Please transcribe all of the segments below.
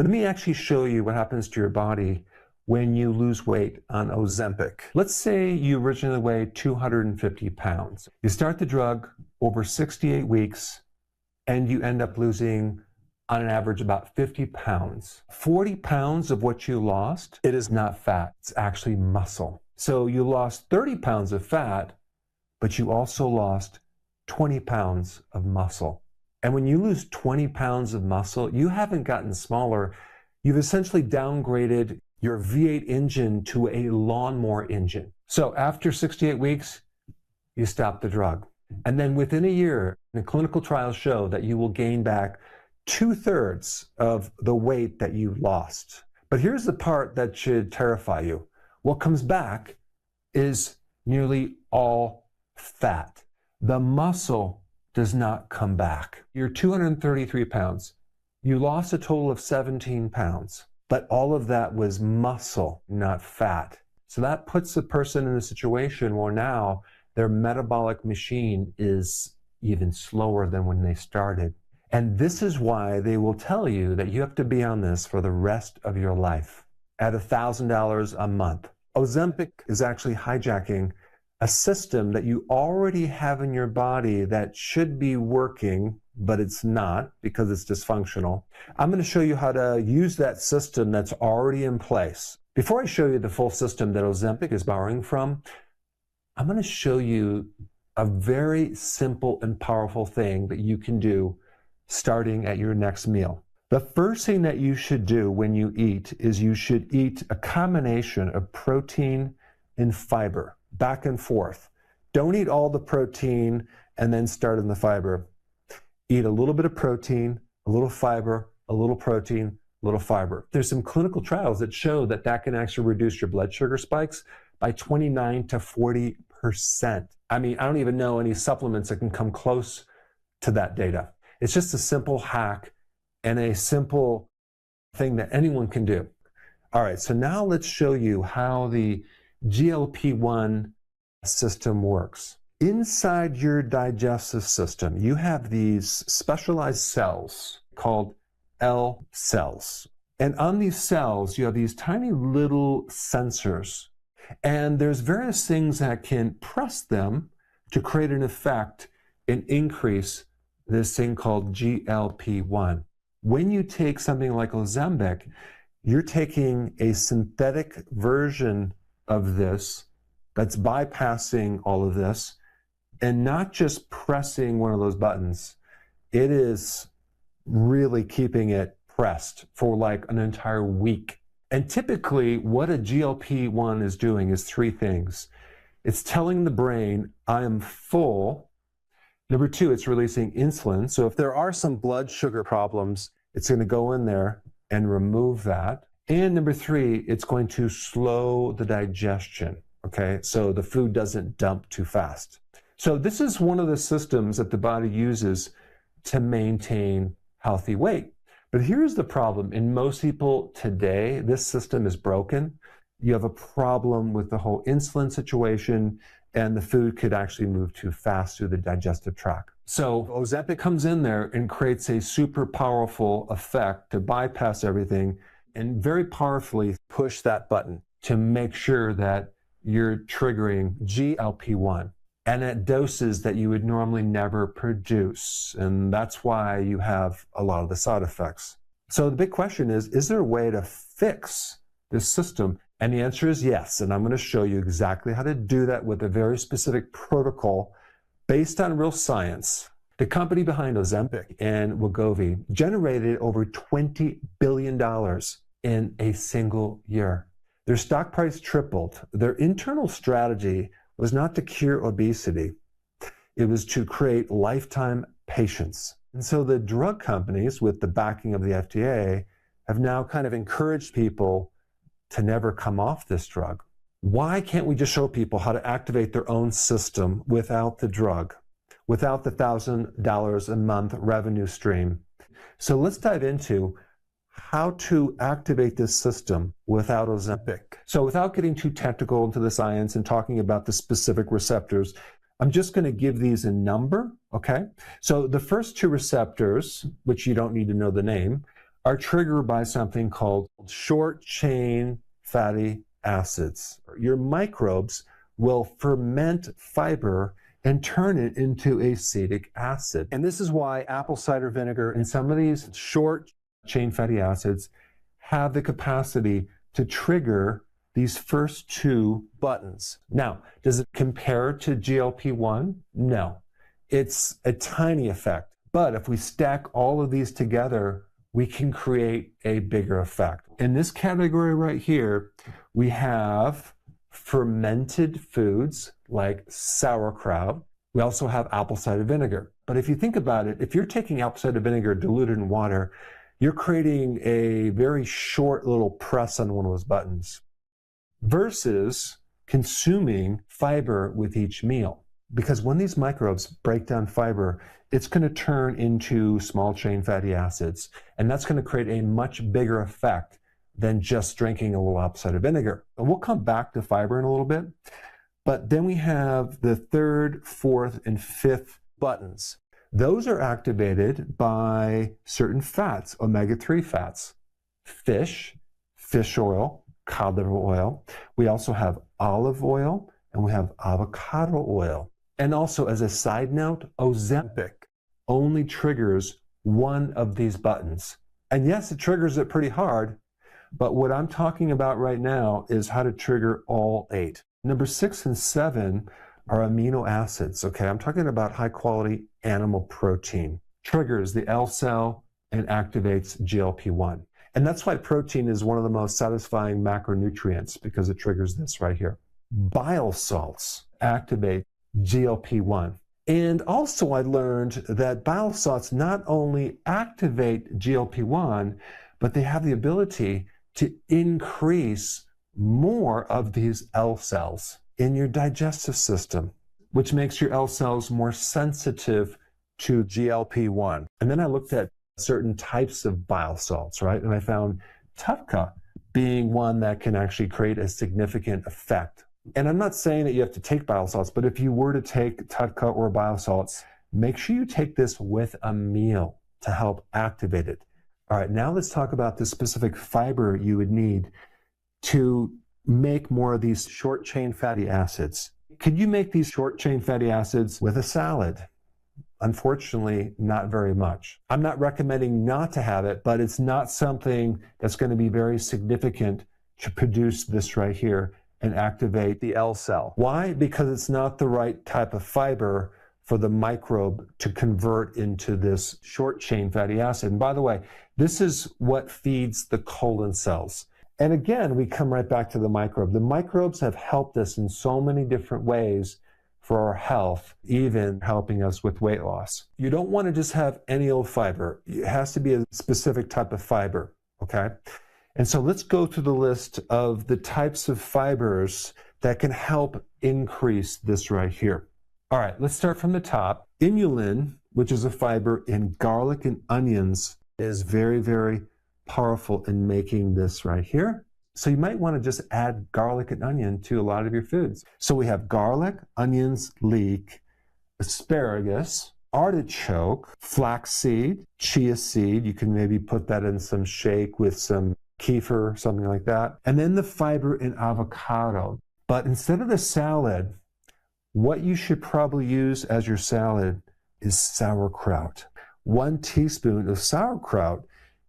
Let me actually show you what happens to your body when you lose weight on Ozempic. Let's say you originally weighed 250 pounds. You start the drug over 68 weeks and you end up losing on an average about 50 pounds. 40 pounds of what you lost, it is not fat, it's actually muscle. So you lost 30 pounds of fat, but you also lost 20 pounds of muscle. And when you lose 20 pounds of muscle, you haven't gotten smaller. You've essentially downgraded your V8 engine to a lawnmower engine. So after 68 weeks, you stop the drug. And then within a year, the clinical trials show that you will gain back 2/3 of the weight that you lost. But here's the part that should terrify you. What comes back is nearly all fat. The muscle does not come back. You're 233 pounds. You lost a total of 17 pounds, but all of that was muscle, not fat. So that puts the person in a situation where now their metabolic machine is even slower than when they started. And this is why they will tell you that you have to be on this for the rest of your life at $1,000 a month. Ozempic is actually hijacking a system that you already have in your body that should be working, but it's not because it's dysfunctional. I'm going to show you how to use that system that's already in place. Before I show you the full system that Ozempic is borrowing from, I'm going to show you a very simple and powerful thing that you can do starting at your next meal. The first thing that you should do when you eat is you should eat a combination of protein and fiber, back and forth. Don't eat all the protein and then start on the fiber. Eat a little bit of protein, a little fiber, a little protein, a little fiber. There's some clinical trials that show that that can actually reduce your blood sugar spikes by 29 to 40%. I mean, I don't even know any supplements that can come close to that data. It's just a simple hack and a simple thing that anyone can do. All right, so now let's show you how the GLP-1 system works. Inside your digestive system, you have these specialized cells called L cells. And on these cells, you have these tiny little sensors. And there's various things that can press them to create an effect and increase this thing called GLP-1. When you take something like Ozempic, you're taking a synthetic version of this that's bypassing all of this and not just pressing one of those buttons. It is really keeping it pressed for like an entire week. And typically what a GLP-1 is doing is three things. It's telling the brain, I am full. Number two, it's releasing insulin. So if there are some blood sugar problems, it's going to go in there and remove that. And number three, it's going to slow the digestion, okay? So the food doesn't dump too fast. So this is one of the systems that the body uses to maintain healthy weight. But here's the problem. In most people today, this system is broken. You have a problem with the whole insulin situation, and the food could actually move too fast through the digestive tract. So Ozempic comes in there and creates a super powerful effect to bypass everything and very powerfully push that button to make sure that you're triggering GLP-1 and at doses that you would normally never produce. And that's why you have a lot of the side effects. So the big question is there a way to fix this system? And the answer is yes. And I'm going to show you exactly how to do that with a very specific protocol based on real science. The company behind Ozempic and Wegovy generated over $20 billion in a single year. Their stock price tripled. Their internal strategy was not to cure obesity. It was to create lifetime patience. And so the drug companies, with the backing of the FDA, have now kind of encouraged people to never come off this drug. Why can't we just show people how to activate their own system without the drug, without the $1,000 a month revenue stream? So let's dive into how to activate this system without Ozempic. So without getting too technical into the science and talking about the specific receptors, I'm just going to give these a number, okay? So the first two receptors, which you don't need to know the name, are triggered by something called short-chain fatty acids. Your microbes will ferment fiber and turn it into acetic acid. And this is why apple cider vinegar and some of these short-chain fatty acids have the capacity to trigger these first two buttons. Now, does it compare to GLP-1? No. It's a tiny effect. But if we stack all of these together, we can create a bigger effect. In this category right here, we have fermented foods like sauerkraut. We also have apple cider vinegar. But if you think about it, if you're taking apple cider vinegar diluted in water, you're creating a very short little press on one of those buttons versus consuming fiber with each meal. Because when these microbes break down fiber, it's going to turn into small chain fatty acids. And that's going to create a much bigger effect than just drinking a little apple cider vinegar. And we'll come back to fiber in a little bit. But then we have the third, fourth, and fifth buttons. Those are activated by certain fats, omega-3 fats. Fish oil, cod liver oil. We also have olive oil, and we have avocado oil. And also, as a side note, Ouzempic only triggers one of these buttons. And yes, it triggers it pretty hard, but what I'm talking about right now is how to trigger all 8. Number 6 and 7 are amino acids, okay? I'm talking about high quality animal protein. Triggers the L cell and activates GLP-1. And that's why protein is one of the most satisfying macronutrients, because it triggers this right here. Bile salts activate GLP-1. And also I learned that bile salts not only activate GLP-1, but they have the ability to increase more of these L cells in your digestive system, which makes your L cells more sensitive to GLP-1. And then I looked at certain types of bile salts, right? And I found TUFCA being one that can actually create a significant effect. And I'm not saying that you have to take bile salts, but if you were to take TUFCA or bile salts, make sure you take this with a meal to help activate it. All right, now let's talk about the specific fiber you would need to make more of these short-chain fatty acids. Could you make these short-chain fatty acids with a salad? Unfortunately, not very much. I'm not recommending not to have it, but it's not something that's going to be very significant to produce this right here and activate the L cell. Why? Because it's not the right type of fiber for the microbe to convert into this short-chain fatty acid. And by the way, this is what feeds the colon cells. And again, we come right back to the microbe. The microbes have helped us in so many different ways for our health, even helping us with weight loss. You don't want to just have any old fiber. It has to be a specific type of fiber, okay? And so let's go through the list of the types of fibers that can help increase this right here. All right, let's start from the top. Inulin, which is a fiber in garlic and onions, is very, very powerful in making this right here. So you might want to just add garlic and onion to a lot of your foods. So we have garlic, onions, leek, asparagus, artichoke, flaxseed, chia seed. You can maybe put that in some shake with some kefir, something like that. And then the fiber in avocado. But instead of the salad, what you should probably use as your salad is sauerkraut. 1 teaspoon of sauerkraut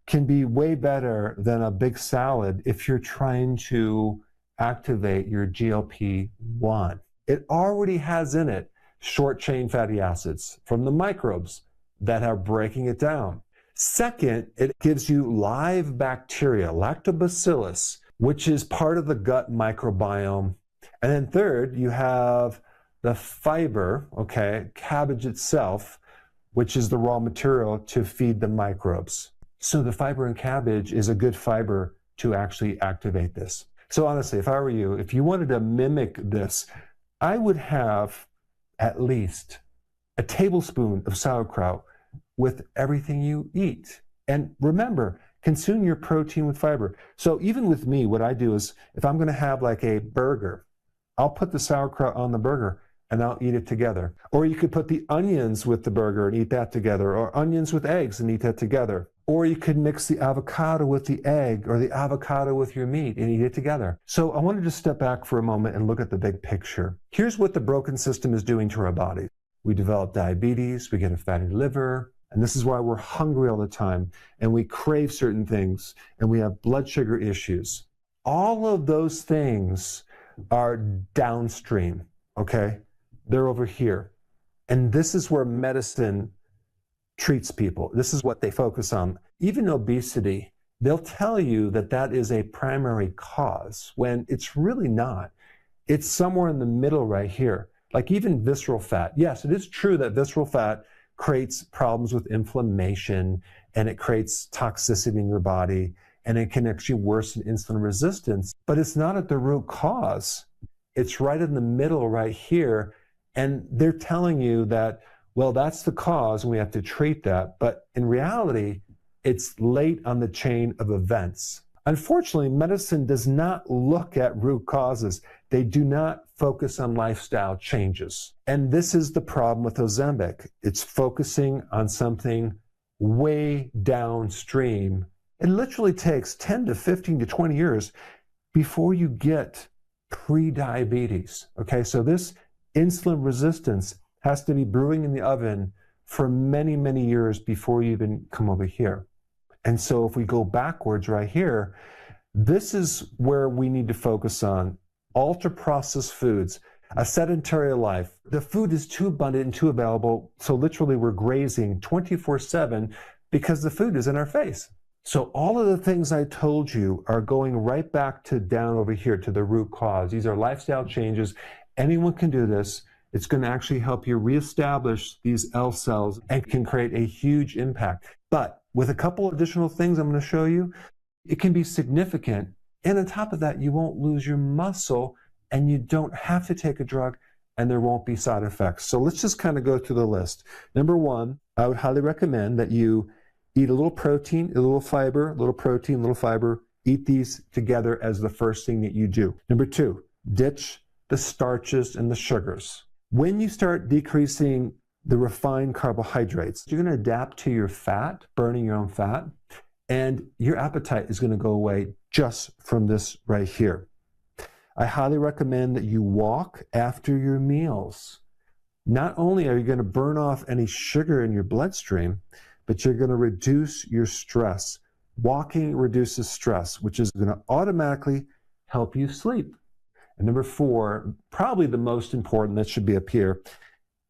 can be way better than a big salad if you're trying to activate your GLP-1. It already has in it short-chain fatty acids from the microbes that are breaking it down. Second, it gives you live bacteria, lactobacillus, which is part of the gut microbiome. And then third, you have the fiber, okay, cabbage itself, which is the raw material to feed the microbes. So the fiber in cabbage is a good fiber to actually activate this. So honestly, if I were you, if you wanted to mimic this, I would have at least a tablespoon of sauerkraut with everything you eat. And remember, consume your protein with fiber. So even with me, what I do is if I'm going to have like a burger, I'll put the sauerkraut on the burger and I'll eat it together. Or you could put the onions with the burger and eat that together, or onions with eggs and eat that together. Or you could mix the avocado with the egg or the avocado with your meat and eat it together. So I wanted to step back for a moment and look at the big picture. Here's what the broken system is doing to our body. We develop diabetes, we get a fatty liver, and this is why we're hungry all the time, and we crave certain things, and we have blood sugar issues. All of those things are downstream, okay? They're over here. And this is where medicine treats people. This is what they focus on. Even obesity, they'll tell you that that is a primary cause when it's really not. It's somewhere in the middle right here. Like even visceral fat. Yes, it is true that visceral fat creates problems with inflammation and it creates toxicity in your body and it can actually worsen insulin resistance, but it's not at the root cause. It's right in the middle right here. And they're telling you that, well, that's the cause and we have to treat that. But in reality, it's late on the chain of events. Unfortunately, medicine does not look at root causes. They do not focus on lifestyle changes. And this is the problem with Ozumbek. It's focusing on something way downstream. It literally takes 10 to 15 to 20 years before you get pre-diabetes. Okay, so this insulin resistance has to be brewing in the oven for many, many years before you even come over here. And so if we go backwards right here, this is where we need to focus on ultra-processed foods, a sedentary life. The food is too abundant and too available, so literally we're grazing 24/7 because the food is in our face. So all of the things I told you are going right back to down over here to the root cause. These are lifestyle changes. Anyone can do this. It's going to actually help you reestablish these L cells and can create a huge impact. But with a couple additional things I'm going to show you, it can be significant. And on top of that, you won't lose your muscle and you don't have to take a drug and there won't be side effects. So let's just kind of go through the list. Number one, I would highly recommend that you eat a little protein, a little fiber, a little protein, a little fiber. Eat these together as the first thing that you do. Number two, ditch the starches and the sugars. When you start decreasing the refined carbohydrates, you're going to adapt to your fat, burning your own fat, and your appetite is going to go away just from this right here. I highly recommend that you walk after your meals. Not only are you going to burn off any sugar in your bloodstream, but you're going to reduce your stress. Walking reduces stress, which is going to automatically help you sleep. And number four, probably the most important, that should be up here,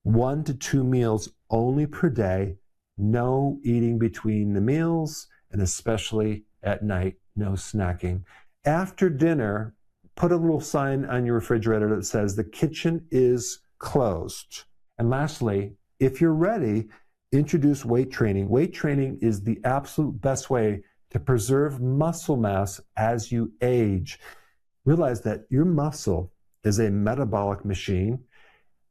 1 to 2 meals only per day, no eating between the meals, and especially at night, no snacking. After dinner, put a little sign on your refrigerator that says the kitchen is closed. And lastly, if you're ready, introduce weight training. Weight training is the absolute best way to preserve muscle mass as you age. Realize that your muscle is a metabolic machine.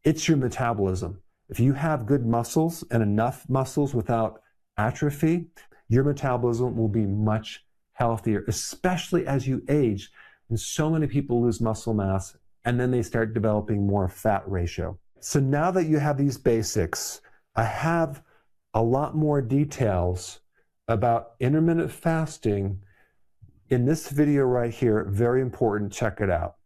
It's your metabolism. If you have good muscles and enough muscles without atrophy, your metabolism will be much healthier, especially as you age. And so many people lose muscle mass and then they start developing more fat ratio. So now that you have these basics, I have a lot more details about intermittent fasting in this video right here. Very important, check it out.